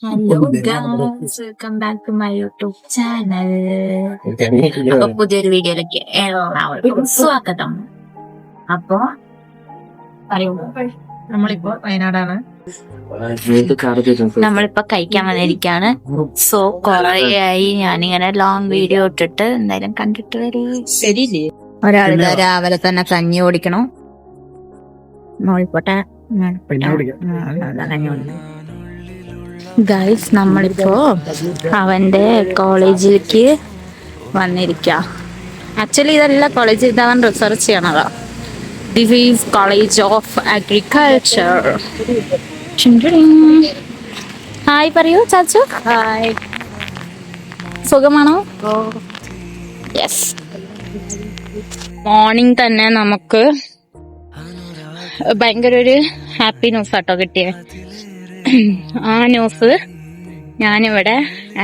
Hello guys, welcome back to my YouTube channel. അപ്പൊ പുതിയൊരു വീഡിയോയിലേക്ക് എല്ലാവർക്കും സ്വാഗതം. അപ്പൊ പറയൂ, നമ്മളിപ്പോ വയനാടാണ്. നമ്മളിപ്പോ കഴിക്കാൻ വന്നിരിക്കാണ്. സോ കൊറേയായി ഞാനിങ്ങനെ ലോങ് വീഡിയോ ഇട്ടിട്ട്, എന്തായാലും കണ്ടിട്ട് വരൂ. ശരിയില്ലേ? ഒരാളിത് രാവിലെ തന്നെ കഞ്ഞി ഓടിക്കണം. മോളിപ്പോട്ടെ ഗൈസ്, നമ്മളിപ്പോ അവന്റെ കോളേജിലേക്ക് വന്നിരിക്ക. ആക്ച്വലി ഇതല്ല കോളേജ്, ഇത് അവൻ റിസർച്ച് ചെയ്യണതാ. This is college of agriculture. Hi പറയൂ ചാച്ചു. ഹായ്, സുഖമാണോ? യെസ്. മോർണിംഗ് തന്നെ നമുക്ക് ഭയങ്കര ഒരു ഹാപ്പി ന്യൂസ് ആട്ടോ കിട്ടിയേ. ആ ന്യൂസ് ഞാനിവിടെ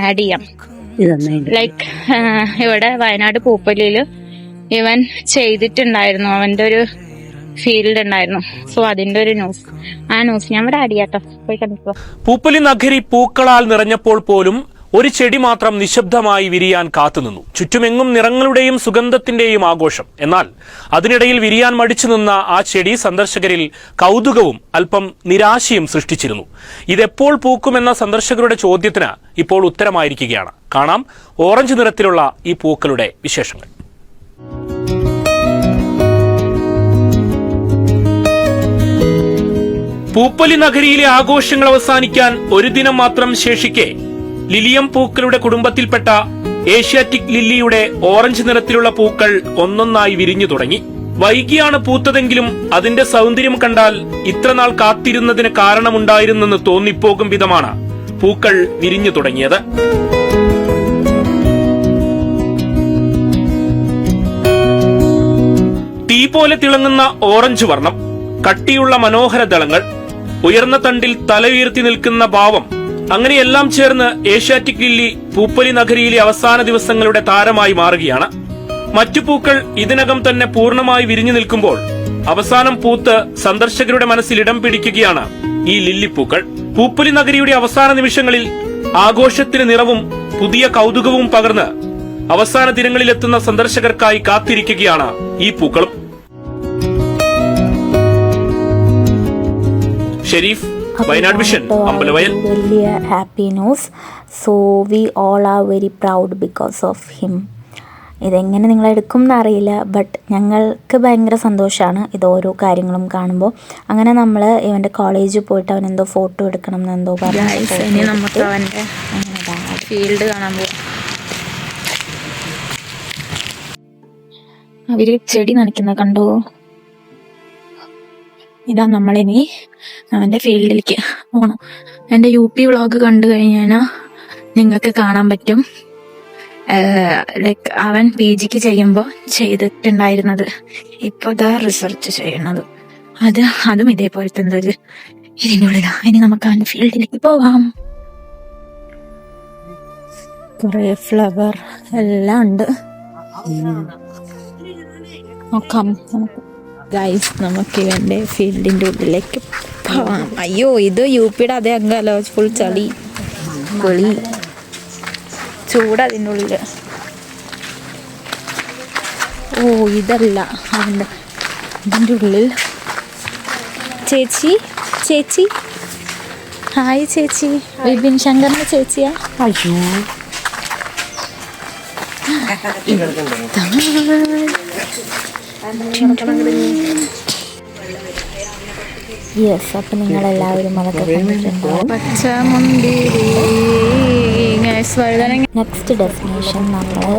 ആഡ് ചെയ്യാം. ലൈക്ക് ഇവിടെ വയനാട് പൂപ്പല്ലിയില് ഇവൻ ചെയ്തിട്ടുണ്ടായിരുന്നു, അവന്റെ ഒരു ഫീൽഡ് ഉണ്ടായിരുന്നു. സോ അതിന്റെ ഒരു ന്യൂസ്, ആ ന്യൂസ് ഞാൻ ഇവിടെ ആഡ് ചെയ്യാട്ടോ. പോയി കണ്ടിട്ടോ. പൂപ്പലി നഗരി പൂക്കളാൽ നിറഞ്ഞപ്പോൾ പോലും ഒരു ചെടി മാത്രം നിശബ്ദമായി വിരിയാൻ കാത്തുനിന്നു. ചുറ്റുമെങ്ങും നിറങ്ങളുടെയും സുഗന്ധത്തിന്റെയും ആഘോഷം. എന്നാൽ അതിനിടയിൽ വിരിയാൻ മടിച്ചു നിന്ന ആ ചെടി സന്ദർശകരിൽ കൗതുകവും അല്പം നിരാശയും സൃഷ്ടിച്ചിരുന്നു. ഇതെപ്പോൾ പൂക്കുമെന്ന സന്ദർശകരുടെ ചോദ്യത്തിന് ഇപ്പോൾ ഉത്തരമായിരിക്കുകയാണ്. കാണാം ഓറഞ്ച് നിറത്തിലുള്ള ഈ പൂക്കളുടെ വിശേഷങ്ങൾ. പൂപ്പലി നഗരിയിലെ ആഘോഷങ്ങൾ അവസാനിക്കാൻ ഒരു ദിനം മാത്രം ശേഷിക്കെ ലിലിയം പൂക്കളുടെ കുടുംബത്തിൽപ്പെട്ട ഏഷ്യാറ്റിക് ലില്ലിയുടെ ഓറഞ്ച് നിറത്തിലുള്ള പൂക്കൾ ഒന്നൊന്നായി വിരിഞ്ഞു തുടങ്ങി. വൈകിയാണ് പൂത്തതെങ്കിലും അതിന്റെ സൗന്ദര്യം കണ്ടാൽ ഇത്രനാൾ കാത്തിരുന്നതിന് കാരണമുണ്ടായിരുന്നെന്ന് തോന്നിപ്പോകും വിധമാണ് പൂക്കൾ വിരിഞ്ഞു തുടങ്ങിയത്. തീ പോലെ തിളങ്ങുന്ന ഓറഞ്ച് വർണ്ണം, കട്ടിയുള്ള മനോഹര ദളങ്ങൾ, ഉയർന്ന തണ്ടിൽ തല ഉയർത്തി നിൽക്കുന്ന ഭാവം, അങ്ങനെയെല്ലാം ചേർന്ന് ഏഷ്യാറ്റിക് ലില്ലി പൂപ്പലി നഗരിയിലെ അവസാന ദിവസങ്ങളുടെ താരമായി മാറുകയാണ്. മറ്റു പൂക്കൾ ഇതിനകം തന്നെ പൂർണ്ണമായി വിരിഞ്ഞു നിൽക്കുമ്പോൾ അവസാനം പൂത്ത് സന്ദർശകരുടെ മനസ്സിൽ ഇടം പിടിക്കുകയാണ് ഈ ലില്ലിപ്പൂക്കൾ. പൂപ്പലി നഗരിയുടെ അവസാന നിമിഷങ്ങളിൽ ആഘോഷത്തിന് നിറവും പുതിയ കൗതുകവും പകർന്ന് അവസാന ദിനങ്ങളിലെത്തുന്ന സന്ദർശകർക്കായി കാത്തിരിക്കുകയാണ് ഈ പൂക്കളും. ഷെരീഫ്, വയനാട് വിഷൻ, അമ്പലവയൽ. വലിയ happy news. So we all are very proud because of him. ഇതെങ്ങനെ നിങ്ങളെടുക്കും എന്നറിയില്ല, ബട്ട് ഞങ്ങൾക്ക് ഭയങ്കര സന്തോഷമാണ് ഇത് ഓരോ കാര്യങ്ങളും കാണുമ്പോൾ. അങ്ങനെ നമ്മൾ ഇവൻ്റെ കോളേജിൽ പോയിട്ട് അവനെന്തോ ഫോട്ടോ എടുക്കണം എന്നെന്തോ പറഞ്ഞു. നമുക്ക് അവൻ്റെ ഫീൽഡ് കാണാൻ പോകും. അവര് ചെടി നനയ്ക്കുന്നത് കണ്ടോ? ഇതാ നമ്മളിനി അവൻ്റെ ഫീൽഡിലേക്ക് പോകണം. എൻ്റെ UP വ്ളോഗ് കണ്ടു കഴിഞ്ഞാൽ നിങ്ങൾക്ക് കാണാൻ പറ്റും. ലൈക്ക് അവൻ PGക്ക് ചെയ്യുമ്പോൾ ചെയ്തിട്ടുണ്ടായിരുന്നത് ഇപ്പോൾ ഇതാ റിസർച്ച് ചെയ്യണത്. അതും ഇതേപോലത്തെ എന്തൊരു ഇതിനുള്ളിലാ. ഇനി നമുക്ക് അവൻ്റെ ഫീൽഡിലേക്ക് പോവാം. കുറേ ഫ്ലവർ എല്ലാം ഉണ്ട്. നോക്കാം നമുക്ക്. ഗൈസ്, നമുക്ക് ഇവന്റെ ഫീൽഡിന്റെ ഉള്ളിലേക്ക് പോവാം. അയ്യോ, ഇത് UPയുടെ അതേ അംഗമല്ലോ. ഫുൾ ചളി പൊളി ചൂട് അതിൻ്റെ ഉള്ളില്. ഓ, ഇതല്ല അവൻ്റെ ഇതിൻ്റെ ഉള്ളിൽ. ചേച്ചി ഹായ് ചേച്ചി. വിപിൻ ശങ്കറിന്റെ ചേച്ചിയാ? അയ്യോ, യെസ്. അപ്പം നിങ്ങളെല്ലാവരും അതൊക്കെ കണ്ടിട്ടുണ്ടാവും. നെക്സ്റ്റ് ഡെസ്റ്റിനേഷൻ നമ്മൾ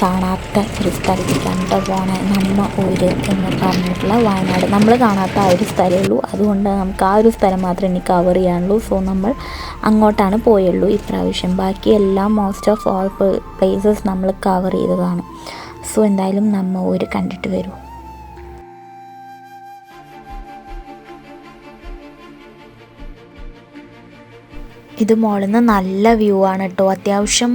കാണാത്ത ഒരു സ്ഥലത്തേക്കാണ് പോണേ. നമ്മ ഊര് എന്ന് പറഞ്ഞിട്ടുള്ള വയനാട്. നമ്മൾ കാണാത്ത ആ ഒരു സ്ഥലമേ ഉള്ളൂ, അതുകൊണ്ട് നമുക്ക് ആ ഒരു സ്ഥലം മാത്രമേ ഇനി കവർ ചെയ്യാനുള്ളൂ. സോ നമ്മൾ അങ്ങോട്ടാണ് പോയുള്ളൂ ഇപ്രാവശ്യം. ബാക്കി എല്ലാം മോസ്റ്റ് ഓഫ് ഓൾ പ്ലേസസ് നമ്മൾ കവർ ചെയ്തതാണ്. സോ എന്തായാലും നമ്മ ഊര് കണ്ടിട്ട് വരൂ. ഇത് മുകളിൽ നിന്ന് നല്ല വ്യൂ ആണ് കേട്ടോ. അത്യാവശ്യം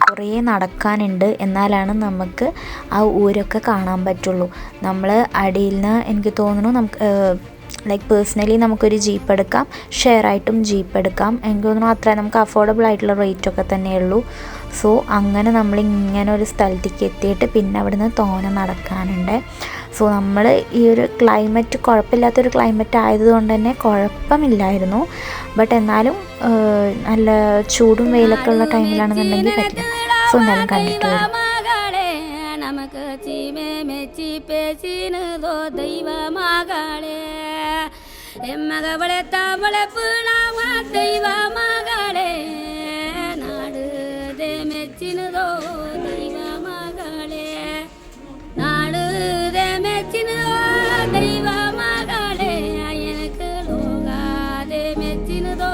കുറേ നടക്കാനുണ്ട്, എന്നാലാണ് നമുക്ക് ആ ഊരൊക്കെ കാണാൻ പറ്റുള്ളൂ. നമ്മൾ അടിയിൽ നിന്ന് എനിക്ക് തോന്നുന്നു നമുക്ക് ലൈക്ക് പേഴ്സണലി നമുക്കൊരു ജീപ്പ് എടുക്കാം, ഷെയർ ആയിട്ടും ജീപ്പ് എടുക്കാം. എനിക്ക് തോന്നുന്നു അത്ര നമുക്ക് അഫോർഡബിൾ ആയിട്ടുള്ള റേറ്റൊക്കെ തന്നെയുള്ളൂ. സോ അങ്ങനെ നമ്മളിങ്ങനെ ഒരു സ്ഥലത്തേക്ക് എത്തിയിട്ട് പിന്നെ അവിടുന്ന് തോനെ നടക്കാനുണ്ട്. സോ നമ്മൾ ഈ ഒരു ക്ലൈമറ്റ് കുഴപ്പമില്ലാത്തൊരു ക്ലൈമറ്റ് ആയതുകൊണ്ട് തന്നെ കുഴപ്പമില്ലായിരുന്നു. ബട്ട് എന്നാലും നല്ല ചൂടും വെയിലൊക്കെ ഉള്ള ടൈമിലാണെന്നുണ്ടെങ്കിൽ പറ്റില്ല. സോ എന്തായാലും കണ്ടിട്ട് വരും. നമുക്ക് ചീമേ മെച്ചി പേശിനതോ ദൈവമകളെ എമ്മകളെ തവളെ പിണാവ ദൈവമകളെ നാട് മെച്ചിനതോ ദൈവമകളെ നാട് മെച്ചിനതോ ദൈവമകളെ എനിക്ക് ലോകാതെ മെച്ചിനതോ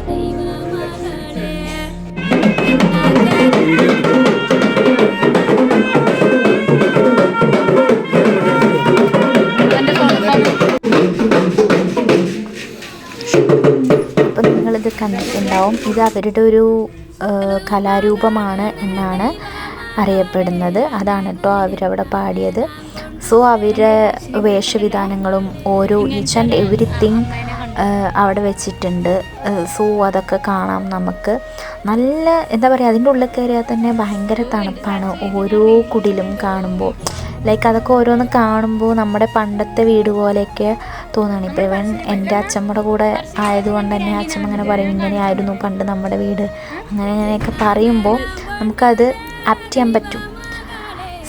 ദൈവമകളെ. അപ്പം നിങ്ങളിത് കണ്ടിട്ടുണ്ടാവും. ഇത് അവരുടെ ഒരു കലാരൂപമാണ് എന്നാണ് അറിയപ്പെടുന്നത്. അതാണ് കേട്ടോ അവരവിടെ പാടിയത്. സോ അവരുടെ വേഷവിധാനങ്ങളും ഓരോ ഈച്ച് ആൻഡ് എവരിത്തിങ് അവിടെ വെച്ചിട്ടുണ്ട്. സോ അതൊക്കെ കാണാം നമുക്ക്. നല്ല എന്താ പറയുക, അതിൻ്റെ ഉള്ളിൽ കയറിയാൽ തന്നെ ഭയങ്കര തണുപ്പാണ് ഓരോ കുടിലും കാണുമ്പോൾ. ലൈക്ക് അതൊക്കെ ഓരോന്ന് കാണുമ്പോൾ നമ്മുടെ പണ്ടത്തെ വീട് പോലെയൊക്കെ തോന്നുകയാണ്. ഇപ്പോൾ ഇവൻ എൻ്റെ അച്ഛമ്മയുടെ കൂടെ ആയതുകൊണ്ട് തന്നെ അച്ഛമ്മ അങ്ങനെ പറയും, ഇങ്ങനെയായിരുന്നു പണ്ട് നമ്മുടെ വീട്, അങ്ങനെയൊക്കെ പറയുമ്പോൾ നമുക്കത് ആപ്റ്റ് ചെയ്യാൻ പറ്റും.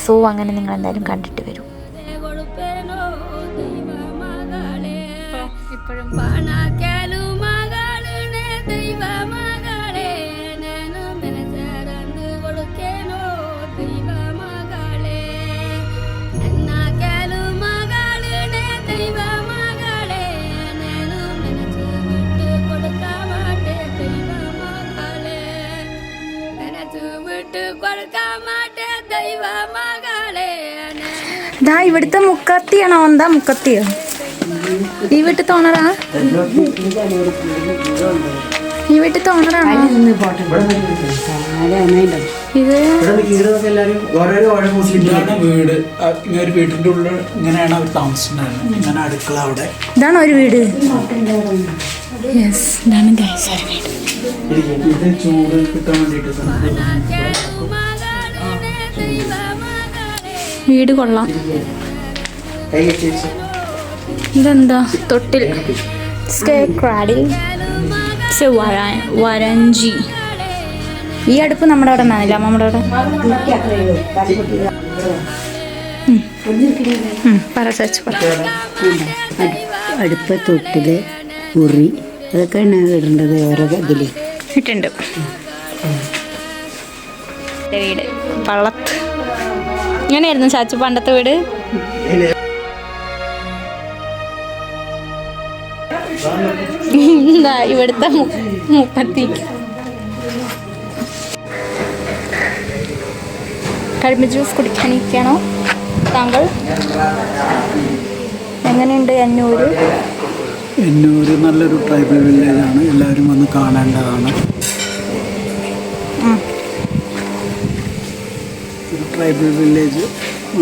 സോ അങ്ങനെ നിങ്ങൾ എന്തായാലും കണ്ടിട്ട് വരും. ദാ ഇവിടുത്തെ മുക്കത്തിയാണോ? എന്താ മുക്കത്തിയോ? ഈ വീട്ടിൽ തോന്നറാ? ഈ വീട്ടിൽ തോന്നറാണോ ഇത്? വീട് ഇങ്ങനെ വീട്ടിന്റെ ഉള്ളിൽ ഇങ്ങനെയാണ് അവർ താമസിക്കുന്നത്. ഇങ്ങനെ അടുക്കള അവിടെ. ഇതാണോ ഒരു വീട്? യെസ്, ഇതാണ് ഗൈസ് ഒരു വീട്. ഇത് ചൂട് കിട്ടാൻ വേണ്ടിട്ട് വീട് കൊള്ളാം. ഇതെന്താ? തൊട്ടിൽ വരഞ്ചി. ഈ അടുപ്പ് നമ്മുടെ അവിടെ നിന്നില്ല, നമ്മുടെ അവിടെ പറ ചേച്ചി പറ. അടുപ്പ്, തൊട്ടില്, ഉറി, അതൊക്കെയാണ് ഇടേണ്ടത് ഓരോ ഇതില് ഇട്ടുണ്ട്. വീട് പള്ളത്ത്. ഇങ്ങനെയായിരുന്നു ചാച്ചു പണ്ടത്തെ വീട്. എന്താ ഇവിടുത്തെ മുപ്പത്തി കരിമ്പ് ജ്യൂസ് കുടിക്കാനിരിക്കണോ താങ്കൾ? എങ്ങനെയുണ്ട് എന്നൂര്? എന്നൂര് നല്ലൊരു ട്രൈബൽ വില്ലേജാണ്, എല്ലാവരും വന്ന് കാണേണ്ടതാണ്. ഒരു ട്രൈബൽ വില്ലേജ്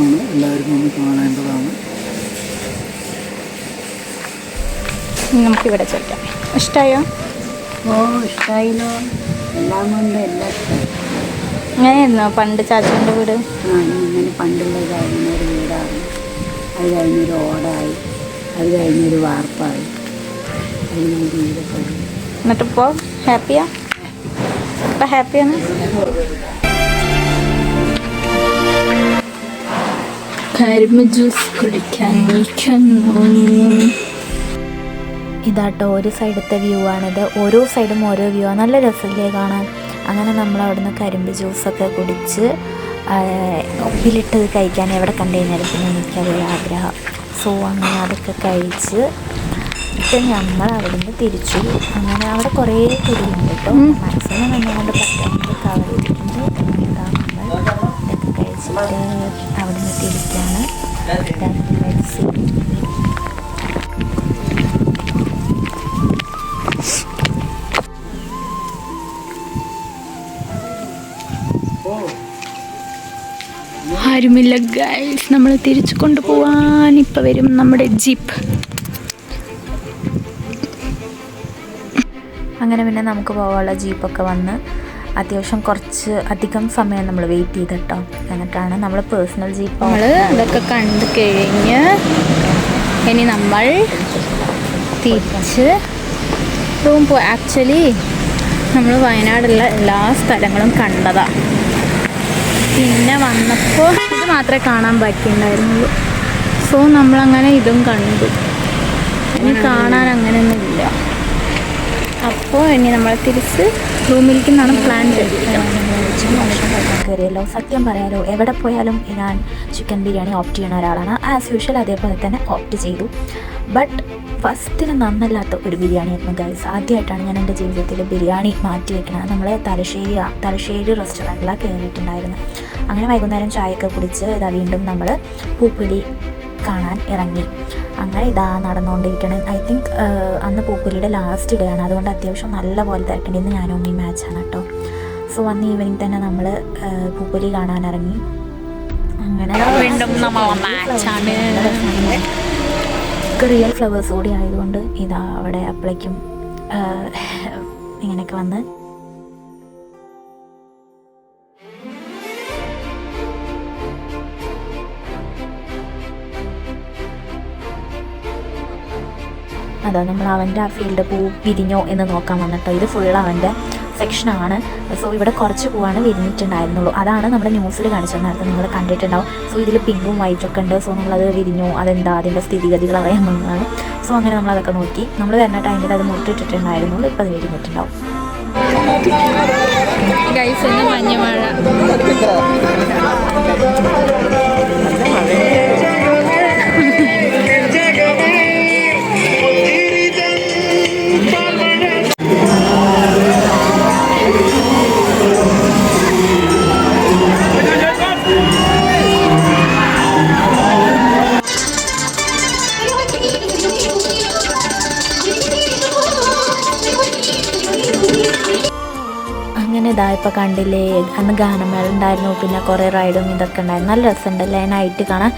ആണ്, എല്ലാവരും വന്ന് കാണേണ്ടതാണ്. നമുക്കിവിടെ ചോദിക്കാം. ഇഷ്ടമായോ? ഓ ഇഷ്ടമായില്ലോ, എല്ലാം കൊണ്ട് എല്ലാം ഇഷ്ടമായി. അങ്ങനെയായിരുന്നോ പണ്ട് ചാച്ചുവിൻ്റെ വീട്? ഇങ്ങനെ പണ്ടുള്ളതായിരുന്ന ഒരു വീടാണ്. അത് കഴിഞ്ഞൊരു ഓടായി, അത് കഴിഞ്ഞൊരു വാർപ്പായി, അത് കഴിഞ്ഞ് വീടൊക്കെ. എന്നിട്ടിപ്പോൾ ഹാപ്പിയാ? ഇപ്പം ഹാപ്പിയാണ്? കരിമ്പ് ജ്യൂസ് കുടിക്കാൻ ഇതാട്ടോ ഒരു സൈഡത്തെ വ്യൂ ആണിത്. ഓരോ സൈഡും ഓരോ വ്യൂ ആണ്. നല്ല രസമില്ലേ കാണാൻ? അങ്ങനെ നമ്മൾ അവിടുന്ന് കരിമ്പ് ജ്യൂസൊക്കെ കുടിച്ച് ഉപ്പിലിട്ടത് കഴിക്കാൻ എവിടെ കണ്ടു കഴിഞ്ഞാലും പിന്നെ എനിക്കതൊരു ആഗ്രഹം. സോ അങ്ങനെ അതൊക്കെ കഴിച്ച് എന്നിട്ട് നമ്മൾ അവിടുന്ന് തിരിച്ചു. അങ്ങനെ അവിടെ കുറേ കുടിയുണ്ട് കേട്ടോ. മാക്സിമം നമ്മളോട് പറ്റുന്നത് കവർ ചെയ്തിട്ടുണ്ട്. എന്താ നമ്മൾ ഇതൊക്കെ കഴിച്ചിട്ട് അവിടുന്ന് തിരിക്കുകയാണ്. ആരുമില്ല ഗൈസ്, നമ്മൾ തിരിച്ചു കൊണ്ടുപോവാൻ ഇപ്പം വരും നമ്മുടെ ജീപ്പ്. അങ്ങനെ പിന്നെ നമുക്ക് പോകാനുള്ള ജീപ്പൊക്കെ വന്ന് അത്യാവശ്യം കുറച്ച് അധികം സമയം നമ്മൾ വെയിറ്റ് ചെയ്തിട്ടോ. എന്നിട്ടാണ് നമ്മൾ പേഴ്സണൽ ജീപ്പ് നമ്മൾ അതൊക്കെ കണ്ടു കഴിഞ്ഞ് ഇനി നമ്മൾ തിരിച്ച് റൂം പോയി. ആക്ച്വലി നമ്മൾ വയനാടുള്ള എല്ലാ സ്ഥലങ്ങളും കണ്ടതാണ്. പിന്നെ വന്നപ്പോൾ ഇത് മാത്രമേ കാണാൻ ബാക്കിയുണ്ടായിരുന്നുള്ളൂ. സോ നമ്മളങ്ങനെ ഇതും കണ്ടു. ഇനി കാണാൻ അങ്ങനെയൊന്നുമില്ല. അപ്പോൾ ഇനി നമ്മൾ തിരിച്ച് റൂമിലേക്ക് നിന്നാണ് പ്ലാൻ കയറിയല്ലോ. സത്യം പറയാലോ, എവിടെ പോയാലും ഞാൻ ചിക്കൻ ബിരിയാണി ഓപ്റ്റ് ചെയ്യുന്ന ഒരാളാണ്. ആസ് യൂഷ്വൽ അതേപോലെ തന്നെ ഓപ്റ്റ് ചെയ്തു. ബട്ട് ഫസ്റ്റിന് നന്നല്ലാത്ത ഒരു ബിരിയാണിയായിരുന്നു ഗൈസ്. ആദ്യമായിട്ടാണ് ഞാൻ എൻ്റെ ജീവിതത്തിൽ ബിരിയാണി മാറ്റി വയ്ക്കുന്നത്. നമ്മൾ തലശ്ശേരി റെസ്റ്റോറൻറ്റിലാണ് കയറിയിട്ടുണ്ടായിരുന്നു. അങ്ങനെ വൈകുന്നേരം ചായയൊക്കെ കുടിച്ച് ഇതാ വീണ്ടും നമ്മൾ പൂപ്പൊലി കാണാൻ ഇറങ്ങി. അങ്ങനെ ഇതാ നടന്നുകൊണ്ടിരിക്കണം. ഐ തിങ്ക് അന്ന് പൂപ്പൊലിയുടെ ലാസ്റ്റ് ഡേ ആണ്. അതുകൊണ്ട് അത്യാവശ്യം നല്ല പോലെ തിരക്കേണ്ടി. ഇന്ന് ഞാനും ഈ മാച്ചാണ് കേട്ടോ. സോ അന്ന് ഈവനിങ് തന്നെ നമ്മൾ പൂപ്പൊലി കാണാൻ ഇറങ്ങി. അങ്ങനെ വീണ്ടും മാച്ചാണ്. റിയൽ ഫ്ലവേഴ്സ് കൂടി ആയതുകൊണ്ട് ഇതാ അവിടെ അപ്പോഴേക്കും ഇങ്ങനെയൊക്കെ വന്ന് അതാ നമ്മൾ അവൻ്റെ ആ ഫീൽഡ് പൂ വിരിഞ്ഞോ എന്ന് നോക്കാൻ വന്നിട്ടോ. ഇത് ഫുൾ അവൻ്റെ സെക്ഷനാണ്. സോ ഇവിടെ കുറച്ച് പൂവാണ് വിരിഞ്ഞിട്ടുണ്ടായിരുന്നുള്ളൂ. അതാണ് നമ്മുടെ ന്യൂസിൽ കാണിച്ചത്. നേരത്തെ നിങ്ങൾ കണ്ടിട്ടുണ്ടാവും. സോ ഇതിൽ പിങ്കും വൈറ്റും ഒക്കെ ഉണ്ട്. സോ നമ്മളത് വിരിഞ്ഞു, അതെന്താ അതിൻ്റെ സ്ഥിതിഗതികൾ അറിയാൻ വന്നതാണ്. സോ അങ്ങനെ നമ്മളതൊക്കെ നോക്കി. നമ്മൾ വരുന്ന ടൈമിൽ അത് മുട്ടിട്ടിട്ടുണ്ടായിരുന്നുള്ളൂ. ഇപ്പോൾ അത് വിരിഞ്ഞിട്ടുണ്ടാവും. ഗൈസിന് മഞ്ഞമഴ. അങ്ങനെ ഇതാ ഇപ്പോൾ കണ്ടില്ലേ, അന്ന് ഗാനമേള ഉണ്ടായിരുന്നു. പിന്നെ കുറേ റൈഡും ഇതൊക്കെ ഉണ്ടായിരുന്നു. നല്ല രസമുണ്ടല്ലേ നൈറ്റ് കാണാൻ.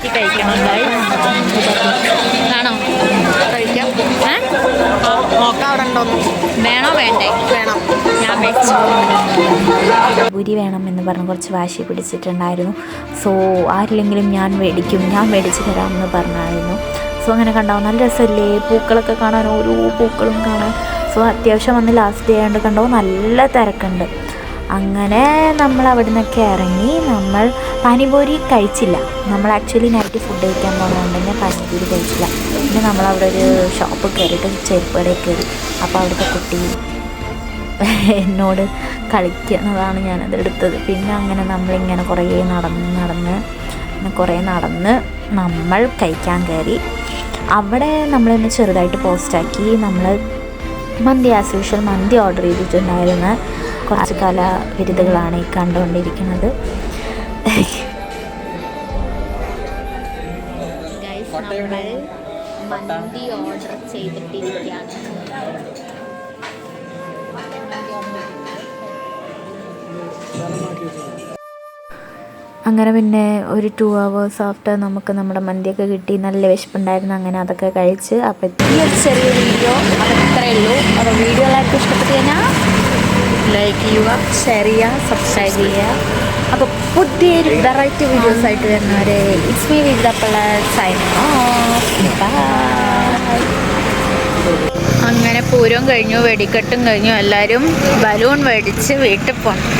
വേണോ വേണ്ടേ? വേണം. ഞാൻ പൂരി വേണം എന്ന് പറഞ്ഞ് കുറച്ച് വാശി പിടിച്ചിട്ടുണ്ടായിരുന്നു. സോ ആരില്ലെങ്കിലും ഞാൻ മേടിച്ച് തരാമെന്ന് പറഞ്ഞായിരുന്നു. സോ അങ്ങനെ കണ്ടാവും. നല്ല രസമല്ലേ പൂക്കളൊക്കെ കാണാൻ, ഓരോ പൂക്കളും കാണാൻ. സോ അത്യാവശ്യം വന്ന് ലാസ്റ്റ് ഡേ ആയതുകൊണ്ട് കണ്ടോ നല്ല തിരക്കുണ്ട്. അങ്ങനെ നമ്മൾ അവിടെ നിന്നൊക്കെ ഇറങ്ങി. നമ്മൾ പാനിപൂരി കഴിച്ചില്ല. നമ്മൾ ആക്ച്വലി നൈറ്റ് ഫുഡ് കഴിക്കാൻ പോകുന്നതുകൊണ്ട് തന്നെ പാനിപൂരി കഴിച്ചില്ല. പിന്നെ നമ്മളവിടെ ഒരു ഷോപ്പ് കയറിയിട്ട് ചെരുപ്പ് കടയിൽ കയറി. അപ്പോൾ അവിടുത്തെ കുട്ടി എന്നോട് കളിക്കുന്നതാണ് ഞാനത് എടുത്തത്. പിന്നെ അങ്ങനെ നമ്മളിങ്ങനെ കുറേ നടന്ന് നമ്മൾ കഴിക്കാൻ കയറി. അവിടെ നമ്മളൊന്ന് ചെറുതായിട്ട് പോസ്റ്റാക്കി. നമ്മൾ മന്തി ആസ് യൂഷ്വൽ മന്തി ഓർഡർ ചെയ്തിട്ടുണ്ടായിരുന്ന കുറച്ച് കലാവിരുദ്ധകളാണ് ഈ കണ്ടുകൊണ്ടിരിക്കുന്നത്. മന്തി ഓർഡർ ചെയ്തിട്ടിരിക്കുകയാണ്. അങ്ങനെ പിന്നെ ഒരു 2 hours ആഫ്റ്റർ നമുക്ക് നമ്മുടെ മന്തിയൊക്കെ കിട്ടി. നല്ല വിശപ്പുണ്ടായിരുന്നു. അങ്ങനെ അതൊക്കെ കഴിച്ച്. അപ്പോൾ ഈ ഒരു ചെറിയ വീഡിയോ അത്രയേ ഉള്ളൂ. അപ്പോൾ വീഡിയോ എല്ലാവർക്കും ഇഷ്ടപ്പെട്ട് കഴിഞ്ഞാൽ ലൈക്ക് ചെയ്യുക, ഷെയർ ചെയ്യുക, സബ്സ്ക്രൈബ് ചെയ്യുക. അപ്പോൾ പുതിയൊരു വെറൈറ്റി വീഡിയോസായിട്ട് വരുന്നവരെ ഇറ്റ്സ് മീ വിദ്യാപ്പള്ള സൈനിങ് ഓഫ്. ബൈ. അങ്ങനെ പൂരം കഴിഞ്ഞു, വെടിക്കെട്ടും കഴിഞ്ഞു. എല്ലാവരും ബലൂൺ മേടിച്ച് വീട്ടിൽ പോകണം.